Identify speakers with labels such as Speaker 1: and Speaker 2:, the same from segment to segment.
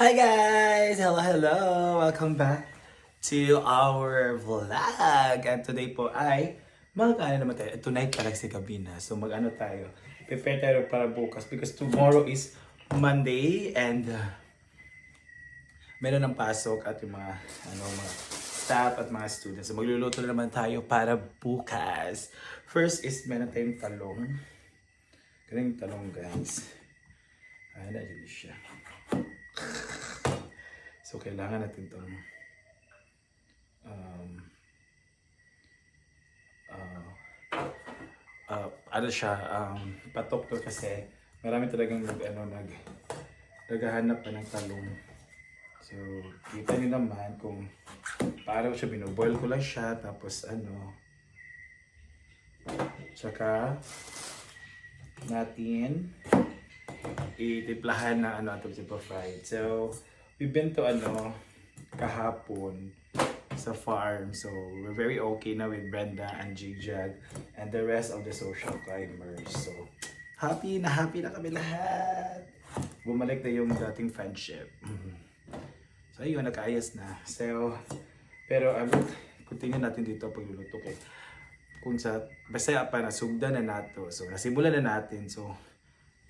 Speaker 1: Hi guys! Hello, hello! Welcome back to our vlog. And today po ay mag-ano naman tayo. Tonight pala si Gabina. So mag-ano tayo. Prepare tayo para bukas because tomorrow is Monday and meron ng pasok at yung mga staff at mga students. So magluluto na naman tayo para bukas. First is meron tayong talong. Ganun yung talong guys. Ayan na siya. So, kailangan natin itong patok to kasi marami talagang naghahanap pa ng talong. So, kita nyo naman kung paano siya, binoboil ko lang siya, tapos tsaka natin itiplahan na atong fried. So, we've been to kahapon sa farm. So, we're very okay na with Brenda and Jigjag and the rest of the social climbers. So, happy na kami lahat. Bumalik na yung dating friendship. So, ayun, nakaayos na. So, pero continue natin dito pagluluto kay basta pa nasugdan na nato. So, nasimulan na natin. So,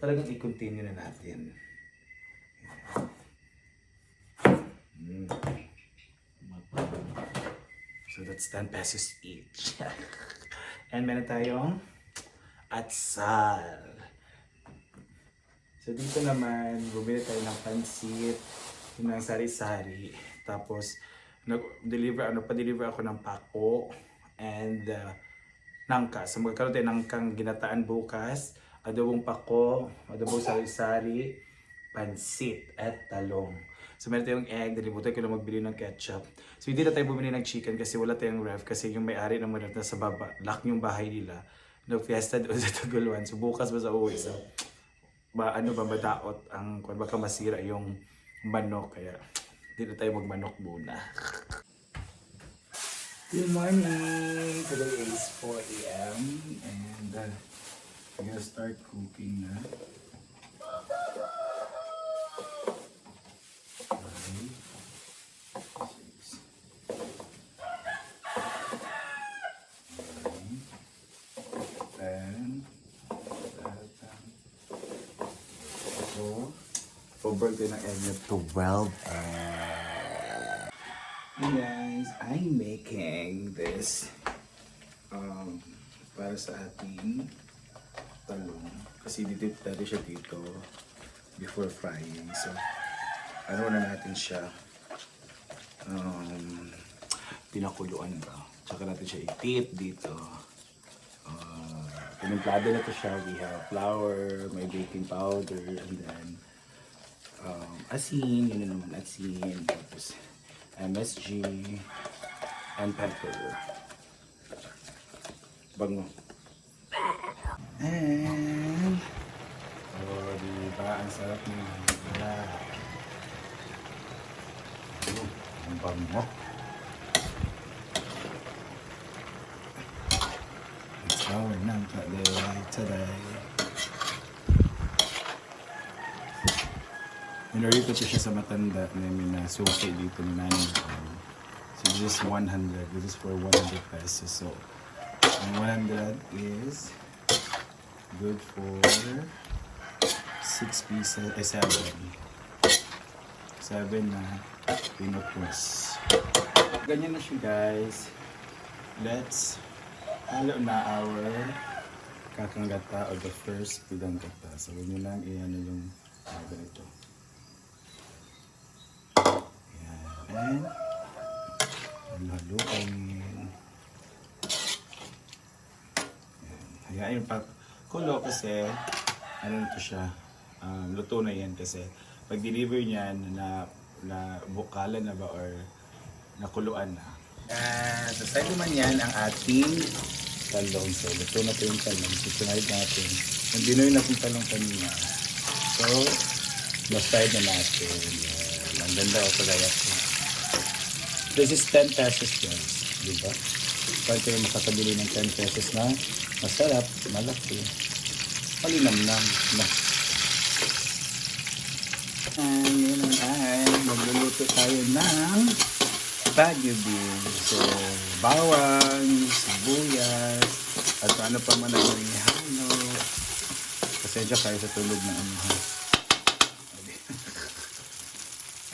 Speaker 1: talagang i-continue na natin. So that's 10 pesos each. And meron tayong atsal. So dito naman, bumili tayo ng pansit, ng sari-sari. Tapos, pa-deliver ako ng pako and nangka. So magkaroon tayo ng nangkang ginataan bukas, adobong pako, adobong sari-sari, pansit at talong. So meron tayong egg, nalimutan ko na magbili ng ketchup. So hindi na tayo bumili ng chicken kasi wala tayong ref kasi yung may-ari ng ref na sa baba, lock yung bahay nila. Nag-fiesta doon sa Taguluan. So bukas ba sa uwi? So madaot ang baka masira yung manok kaya hindi na tayo magmanok muna. Good morning! Today is 4 a.m. and I'm gonna start cooking na. Over tayo ng egg na 12. Hey guys, I'm making this para sa ating talong. Kasi dito siya dito before frying. So, na natin siya pinakuluan ba. Tsaka natin siya i-tip dito. Pinimplado na to siya. We have flour, may baking powder, and then asin, yun naman asin, tapos MSG, and pepper. Bango. And, diba? Ang sarap ng wala. Ang bango. It's our nangka day today. Minarito ko siya sa matanda namin na suki dito ni nanay ko. So this is 100. This is for 100 pesos. So, ang 100 is good for 6 pieces, 7. 7 na pinupos. Ganyan na siya guys. Let's halo na our kakanggata or the first pidang gata. So, yun lang iyan yung ganito. And halo-haloin. Hayaan yung pakulo kasi ito siya, luto na yan kasi pag deliver niyan na bukalan na ba or nakuluan na. Sa side naman yan ang ating talong. So luto na po yung talong. So tonight natin. Ang dinoy na pong talong kanina. So side na natin. Ang ganda o pagayat ko. This is 10 pesos guys, di ba? Pag kayo makakabili ng 10 pesos na masarap, malaki, malinamnam na. And yun ang tayo ng Baguio beans. So, bawang, sibuyas, at ano pa man ang ihalo. Pasensya kayo sa tulog ng ano ha.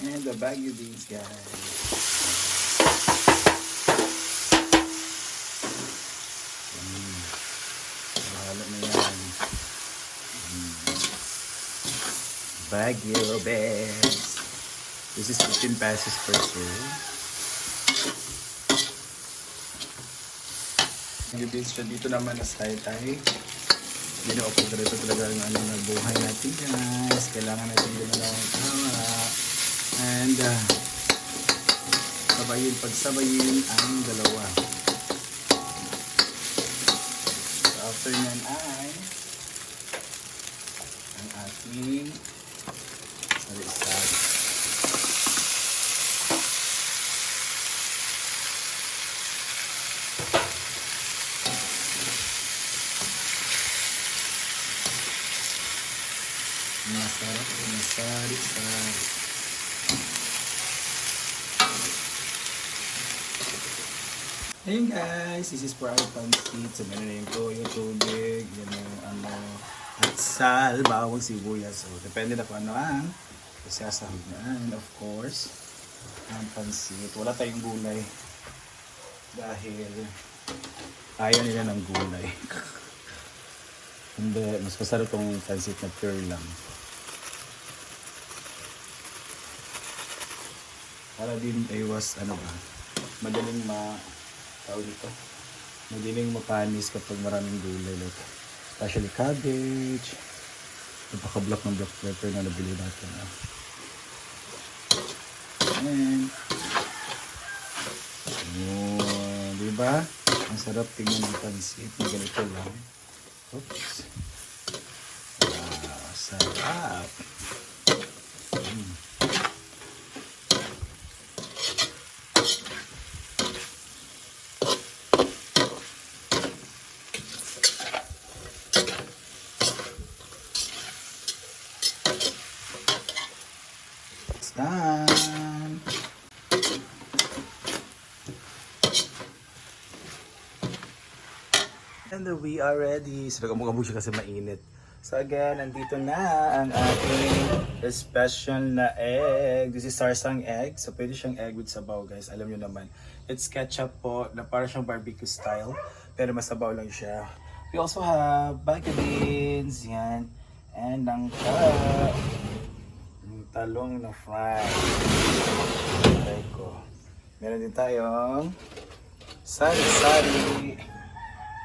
Speaker 1: And the Baguio beans, guys. Halo na yan. Baguio beans. This is 15 pesos per serve. Baguio beans siya. Dito naman na tay-tay. Dito talaga ang ano na buhay natin, guys. Kailangan natin din na ng tama. And pagsabayin ang dalawa. So after nyan ay ang ating sari-sari. Masarap na sari-sari. Ayun guys, this is for our pancit. So meron na yung toyo, tubig, yan yung ano, at sal, bawang, sibuyas. So depende na kung ano ang isasahog na. And of course, ang pancit. Wala tayong gulay. Dahil ayaw nila ng gulay. Hindi, mas masarap tong pancit na pure lang. Para din iwas, ano ba, madaling madaling mapanis kapag maraming gulay. Like, especially cabbage. Napaka-black ng black pepper na nabili natin. And, diba? Ang sarap tingnan ng pancit na ganito lang. Oops. Sarap. Done. And we are ready. So nagkamukha siya kasi mainit. So again, nandito na ang ating special na egg. This is sarsang egg. So pwede siyang egg with sabaw, guys. Alam nyo naman. It's ketchup po na parang siyang barbecue style. Pero masabaw lang siya. We also have baguio beans. Yan. And langka. Talong na fry. Try ko. Meron din tayong sari-sari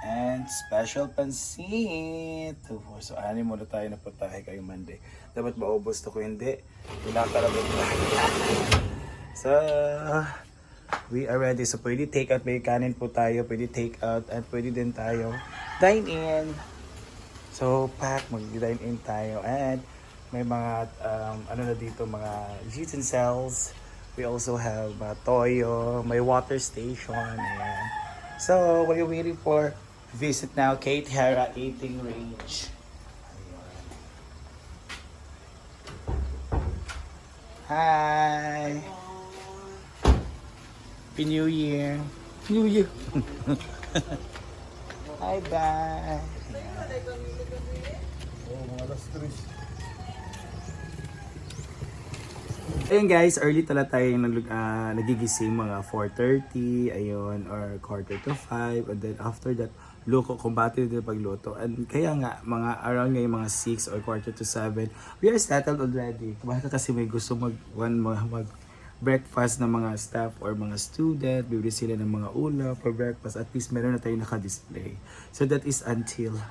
Speaker 1: and special pancit. So, anim muna tayo na putahe kayo Monday. Dapat maubos to ko hindi. Pinakalagot na. So, we are ready. So, pwede take out. May kanin po tayo. Pwede take out. At pwede din tayo dine in. So, mag-dine in tayo. And may mga ano na dito, mga utensils. We also have toyo, may water station. Ayan. So, what are you waiting for? Visit now Kate Hera Eating Range. Ayan. Hi! Happy New Year! New Year! Hi, bye! Oh, mga alas 3. Ayun guys, early tala tayo nagigising mga 4:30, ayun, or 4:45, and then after that, luko, kumbati din pagluto. And kaya nga, mga around ngayon mga 6 or 6:45, we are settled already. Baka kasi may gusto mag breakfast ng mga staff or mga student, bibili sila ng mga ulam for breakfast, at least meron na tayo naka-display. So that is until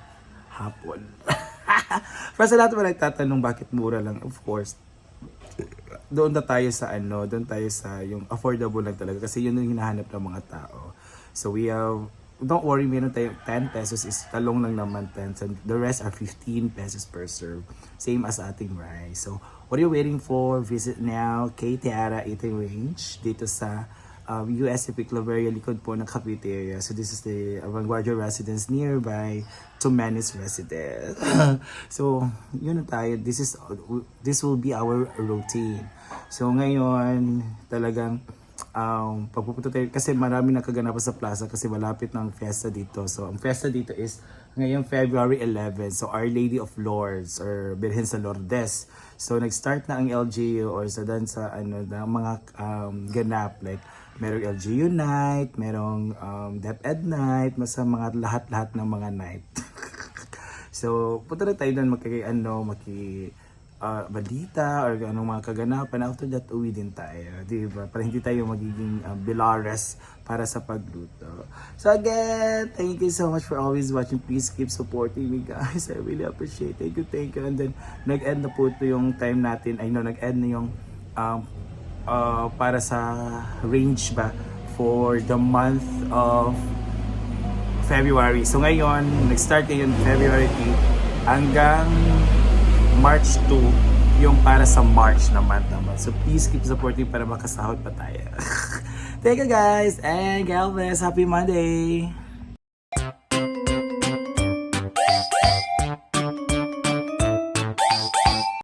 Speaker 1: hapon. Para sa lahat naman nagtatanong bakit mura lang, of course, doon tayo sa yung affordable lang talaga kasi yun yung hinahanap ng mga tao. So we have, don't worry, meron tayo 10 pesos is talong lang naman 10, and the rest are 15 pesos per serve. Same as ating rice. So what are you waiting for? Visit now Kate Hera Eating Range dito sa USFP Claveria, likod po ng cafeteria. So this is the Vanguardia residence nearby to Manis residence. So yun na tayo. This will be our routine. So ngayon talagang pagpupunta tayo kasi marami nakaganapan sa plaza kasi malapit ng fiesta dito. So ang fiesta dito is ngayong February 11. So Our Lady of Lourdes or Birhen sa Lourdes. So nag-start na ang LGU or sa dansa ng mga ganap like merong LGU night, merong DepEd night, sa mga lahat-lahat ng mga night. So punta na tayo doon balita or anong mga kaganapan. After that, uwi din tayo. Diba? Para hindi tayo magiging bilares para sa pagluto. So again, thank you so much for always watching. Please keep supporting me guys. I really appreciate it. Thank you. And then, nag-end na po ito yung time natin. Nag-end na yung para sa range ba for the month of February. So ngayon, nag-start ngayon February 8 hanggang March 2 yung para sa March naman. So please keep supporting para makasahod pa tayo. Thank you guys and God bless. Happy Monday!